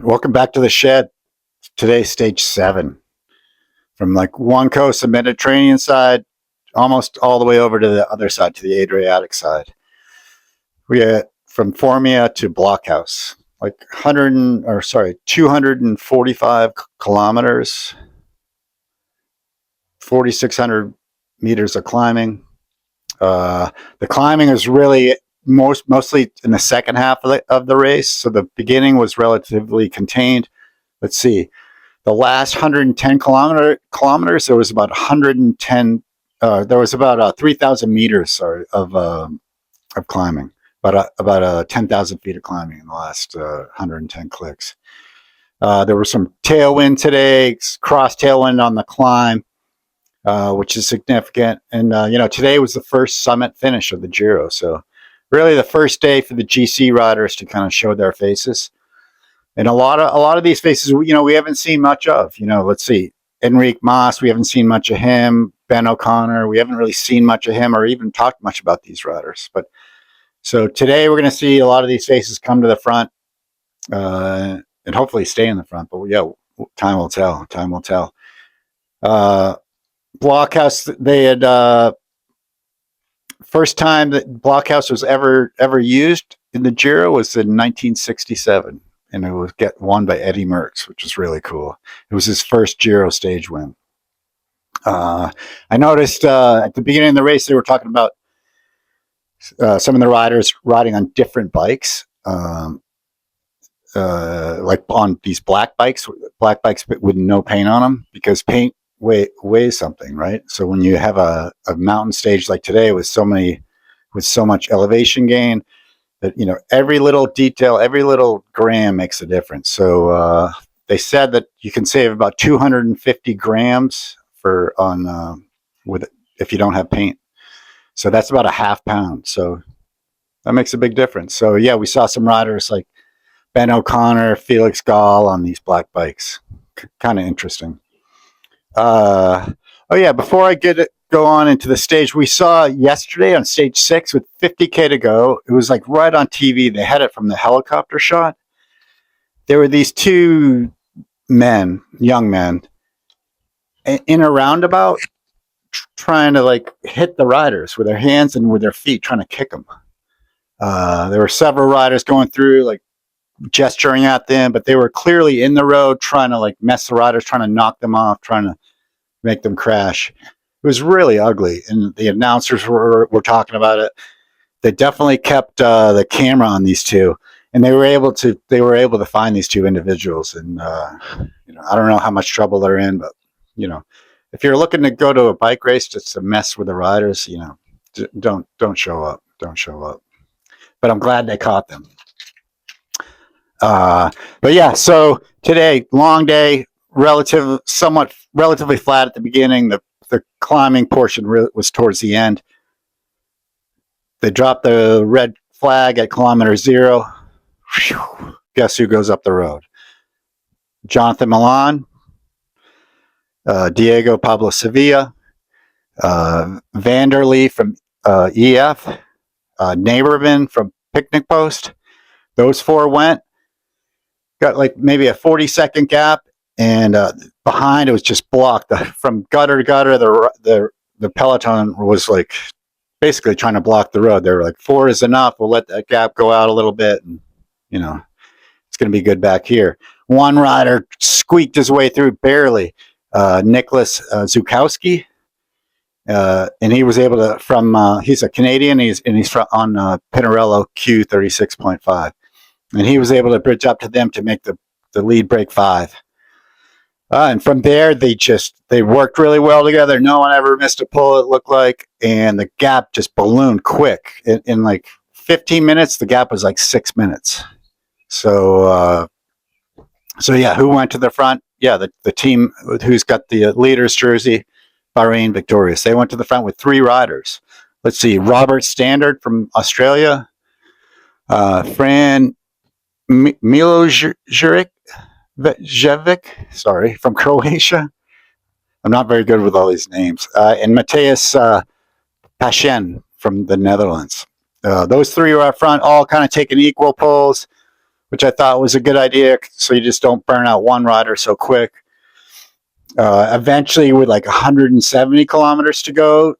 Welcome back to the shed. Today's stage 7. From like one coast, the Mediterranean side, almost all the way over to the other side, to the Adriatic side. We had from Formia to Blockhouse, like 245 kilometers, 4,600 meters of climbing. The climbing is really mostly in the second half of the race. So the beginning was relatively contained. Let's see. The last 110 kilometers, there was about 110. There was about 3,000 meters of climbing, about 10,000 feet of climbing in the last 110 clicks. There was some tailwind today, cross tailwind on the climb, which is significant. And today was the first summit finish of the Giro, so really the first day for the GC riders to kind of show their faces. And a lot of these faces, we haven't seen much of. Let's see, Enrique Mas, we haven't seen much of him. Ben O'Connor, we haven't really seen much of him or even talked much about these riders. But so today we're going to see a lot of these faces come to the front and hopefully stay in the front. But yeah, time will tell. Time will tell. Blockhouse, they had first time that Blockhouse was ever used in the Giro was in 1967. And it was won by Eddie Merckx, which was really cool. It was his first Giro stage win. I noticed at the beginning of the race, they were talking about some of the riders riding on different bikes, like on these black bikes with no paint on them, because paint weighs something, right? So when you have a mountain stage like today with so much elevation gain, that every little detail, every little gram makes a difference. So they said that you can save about 250 grams if you don't have paint. So that's about a half pound. So that makes a big difference. So yeah, we saw some riders like Ben O'Connor, Felix Gall on these black bikes. Kind of interesting. Before I go on into the stage, we saw yesterday on stage 6 with 50K to go. It was like right on TV. They had it from the helicopter shot. There were these two young men, in a roundabout, trying to like hit the riders with their hands and with their feet, trying to kick them. There were several riders going through, like gesturing at them, but they were clearly in the road, trying to like mess the riders, trying to knock them off, trying to make them crash. It was really ugly, and the announcers were talking about it. They definitely kept the camera on these two, and they were able to find these two individuals. And I don't know how much trouble they're in, but if you're looking to go to a bike race just to mess with the riders, don't show up. Don't show up. But I'm glad they caught them. But yeah, so today, long day, relatively flat at the beginning. The climbing portion was towards the end. They dropped the red flag at kilometer 0. Whew. Guess who goes up the road? Jonathan Milan, Diego Pablo Sevilla, Vanderlee from EF, Neighborman from Picnic Post. Those 4 went. Got like maybe a 40-second gap, and behind it was just blocked from gutter to gutter. The peloton was like basically trying to block the road. They were like, 4 is enough. We'll let that gap go out a little bit, and it's going to be good back here. One rider squeaked his way through barely. Nicholas Zukowski, and he was able to he's a Canadian. He's on Pinarello Q36.5. And he was able to bridge up to them to make the lead break 5. And from there, they worked really well together. No one ever missed a pull, it looked like. And the gap just ballooned quick. In like 15 minutes, the gap was like 6 minutes. So yeah, who went to the front? Yeah, the team who's got the leader's jersey, Bahrain victorious. They went to the front with 3 riders. Let's see, Robert Standard from Australia, Fran Milojevic, from Croatia. I'm not very good with all these names. And Matthias Paschen from the Netherlands. Those 3 were up front, all kind of taking equal pulls. which I thought was a good idea, so you just don't burn out one rider so quick. Eventually, with like 170 kilometers to go,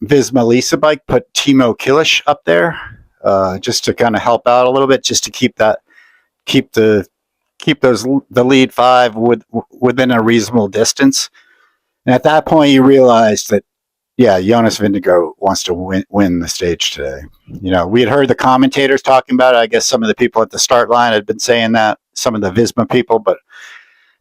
Visma Lisa Bike put Timo Kilish up there, just to kind of help out a little bit, just to keep the lead five within a reasonable distance. And at that point, you realized that, yeah, Jonas Vingegaard wants to win the stage today. We had heard the commentators talking about it. I guess some of the people at the start line had been saying that, some of the Visma people, but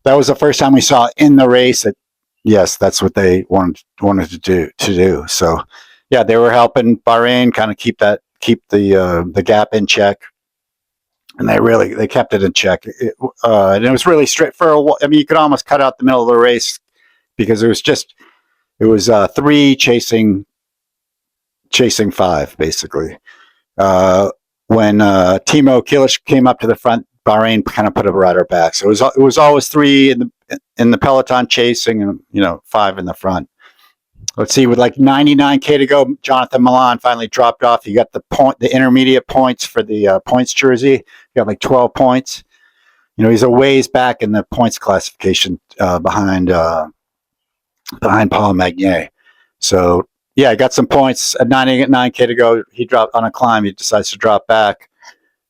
that was the first time we saw in the race that, yes, that's what they wanted to do. So, yeah, they were helping Bahrain kind of keep the gap in check, and they kept it in check. And it was really straight for a while. I mean, you could almost cut out the middle of the race because it was 3 chasing 5 basically. When Timo Kilish came up to the front, Bahrain kind of put a rider back. So it was always 3 in the peloton chasing, and 5 in the front. Let's see, with like 99K to go, Jonathan Milan finally dropped off. He got the intermediate points for the points jersey. He got like 12 points. He's a ways back in the points classification, behind Paul Magnier. So, yeah, I got some points at 99K to go. He dropped on a climb. He decides to drop back.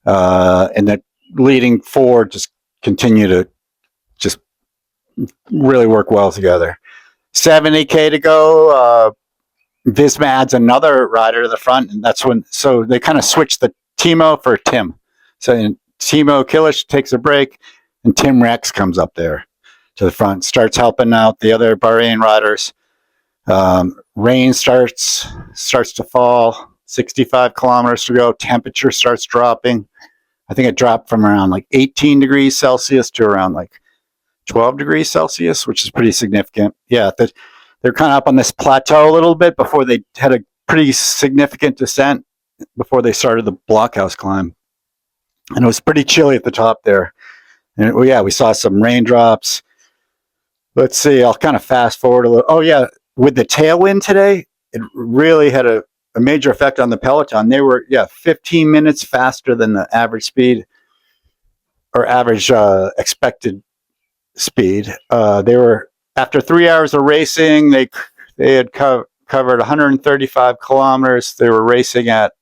And the leading 4 just continue to just really work well together. 70K to go. Visma adds another rider to the front, and that's so they kind of switched the Timo for Tim. So Timo Kilish takes a break, and Tim Rex comes up there to the front, starts helping out the other Bahrain riders. Rain starts to fall. 65 kilometers to go. Temperature starts dropping. I think it dropped from around like 18 degrees Celsius to around like 12 degrees Celsius, which is pretty significant. Yeah, they're kind of up on this plateau a little bit before they had a pretty significant descent before they started the blockhouse climb. And it was pretty chilly at the top there. And we saw some raindrops. Let's see, I'll kind of fast forward a little. Oh, yeah, with the tailwind today, it really had a major effect on the peloton. They were, 15 minutes faster than the average speed or average expected speed. They were, after 3 hours of racing, they had covered 135 kilometers. They were racing at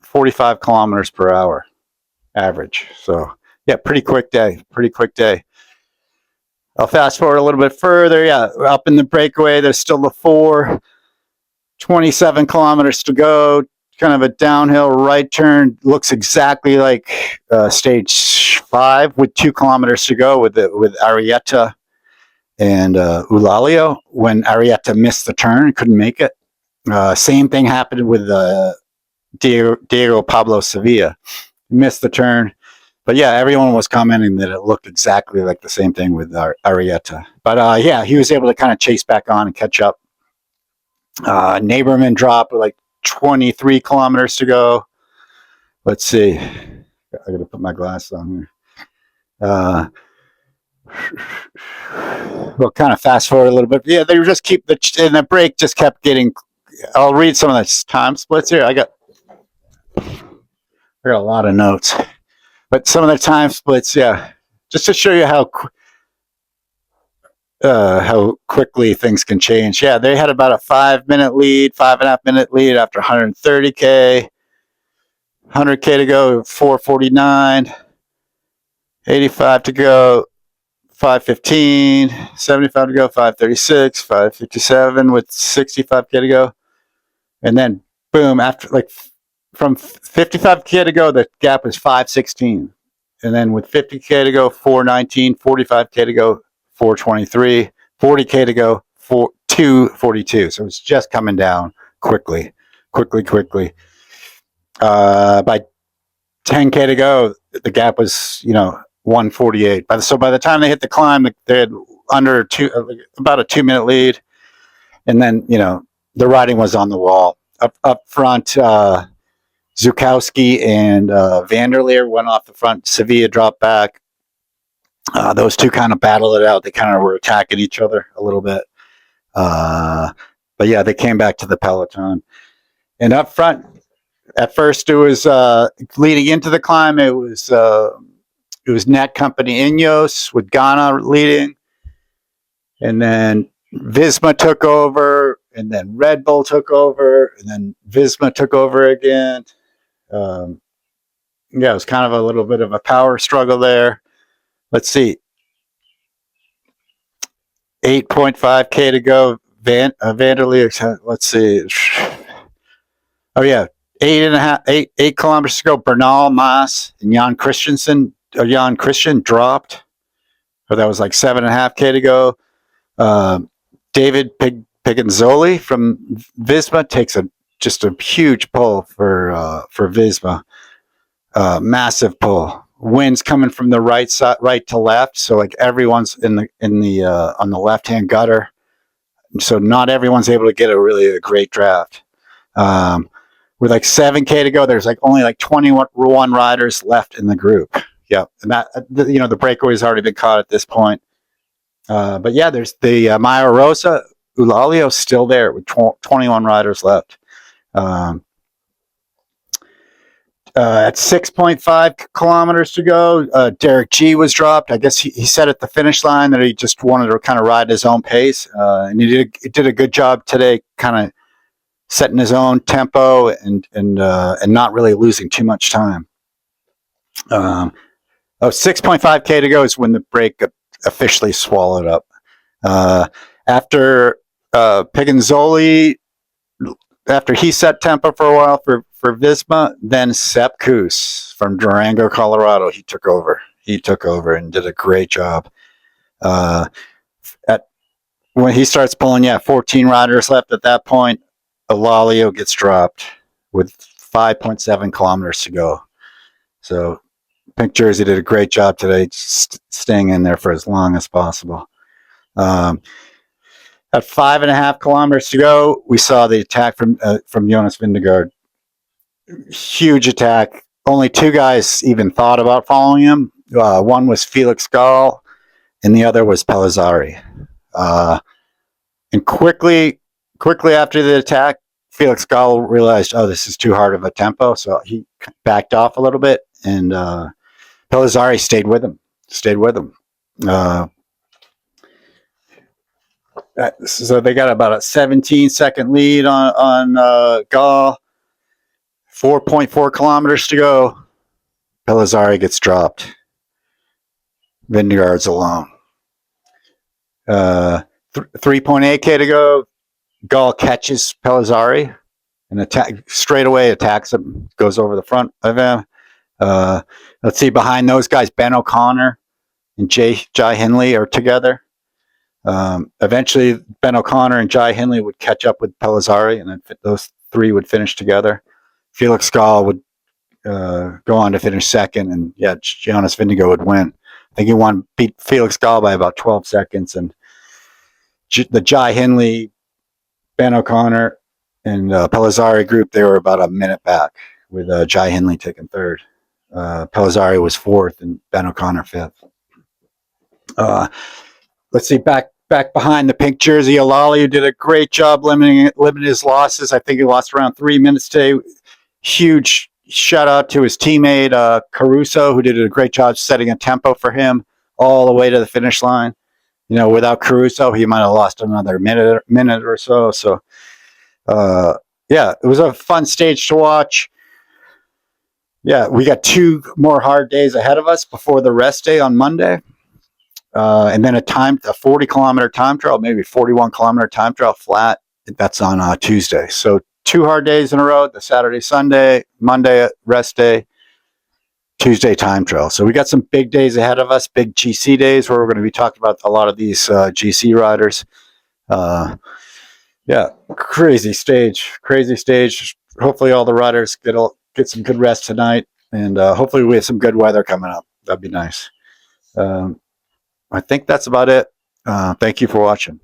45 kilometers per hour average. So, yeah, pretty quick day. I'll fast forward a little bit further. Yeah, up in the breakaway, there's still the 4, 27 kilometers to go. Kind of a downhill right turn. Looks exactly like stage 5 with 2 kilometers to go with Arrieta and Eulalio. When Arrieta missed the turn, couldn't make it. Same thing happened with Diego Pablo Sevilla. Missed the turn. But yeah, everyone was commenting that it looked exactly like the same thing with Arrieta. But he was able to kind of chase back on and catch up. Neighborman dropped with like 23 kilometers to go. Let's see. I got to put my glasses on here. We'll kind of fast forward a little bit. Yeah, they just and the break just kept getting. I'll read some of the time splits here. I got a lot of notes. But some of the time splits, just to show you how quickly things can change. Yeah, they had about a 5-minute lead, 5.5-minute lead after 130K. 100K to go, 4:49. 85 to go, 5:15. 75 to go, 5:36. 5:57 with 65K to go. And then, boom, after from 55K to go, the gap was 5:16. And then with 50K to go, 4:19. 45K to go, 4:23. 40K to go, 2:42. So it's just coming down quickly. By 10K to go, the gap was, 1:48. By the time they hit the climb, they had about a 2-minute lead. And then, the riding was on the wall. Up front, Zukowski and Vanderleer went off the front. Sevilla dropped back. Those two kind of battled it out. They kind of were attacking each other a little bit. But yeah, they came back to the peloton. And up front, at first it was leading into the climb, it was it was Net Company Ineos with Ghana leading, and then Visma took over, and then Red Bull took over, and then Visma took over again. Yeah, it was kind of a little bit of a power struggle there. Let's see, 8.5K to go. Vanderleer, let's see. Oh yeah, 8 kilometers to go. Bernal, Mas, and Jan Christian dropped. Or that was like 7.5K to go. David Piganzoli from Visma takes just a huge pull for Visma. Massive pull. Winds coming from the right side, right to left. So like everyone's in the on the left hand gutter. So not everyone's able to get a great draft. With like 7K to go, there's like only like 21 riders left in the group. Yeah, and that the breakaway's already been caught at this point. But yeah, there's the Maya Rosa Eulalio still there with 21 riders left. At 6.5 kilometers to go, Derek G was dropped. I guess he said at the finish line that he just wanted to kind of ride his own pace, and he did a good job today, kind of setting his own tempo and not really losing too much time. 6.5K to go is when the break officially swallowed up. After Piganzoli, after he set tempo for a while for Visma, then Sepp Kuss from Durango, Colorado, he took over and did a great job. When he starts pulling, 14 riders left at that point, Eulalio gets dropped with 5.7 kilometers to go. So Pink Jersey did a great job today, staying in there for as long as possible. At 5.5 kilometers to go, we saw the attack from Jonas Vingegaard. Huge attack. Only 2 guys even thought about following him. One was Felix Gall, and the other was Pellizzari. And quickly after the attack, Felix Gall realized, this is too hard of a tempo, so he backed off a little bit, and Pellizzari stayed with him. So they got about a 17-second lead on Gall. 4.4 kilometers to go. Pellizzari gets dropped. Vingegaard's alone. 3.8K to go. Gall catches Pellizzari and straight away attacks him. Goes over the front of him. Let's see, behind those guys, Ben O'Connor and Jai Hindley are together. Eventually, Ben O'Connor and Jai Hindley would catch up with Pellizzari, and then those 3 would finish together. Felix Gall would go on to finish second, and Jonas Vingegaard would win. I think he beat Felix Gall by about 12 seconds, and the Jai Hindley, Ben O'Connor, and Pellizzari group, they were about a minute back, with Jai Hindley taking third. Pellizzari was fourth, and Ben O'Connor fifth. Let's see, back behind the pink jersey, Eulalio did a great job limiting his losses. I think he lost around 3 minutes today. Huge shout out to his teammate Caruso, who did a great job setting a tempo for him all the way to the finish line. Without Caruso, he might have lost another minute or so. So, it was a fun stage to watch. Yeah, we got 2 more hard days ahead of us before the rest day on Monday. And then a 40-kilometer time trial, maybe 41-kilometer time trial flat. That's on Tuesday. So 2 hard days in a row, the Saturday, Sunday, Monday rest day, Tuesday time trial. So we got some big days ahead of us, big GC days, where we're going to be talking about a lot of these GC riders. Crazy stage. Hopefully all the riders get some good rest tonight, and hopefully we have some good weather coming up. That'd be nice. I think that's about it. Thank you for watching.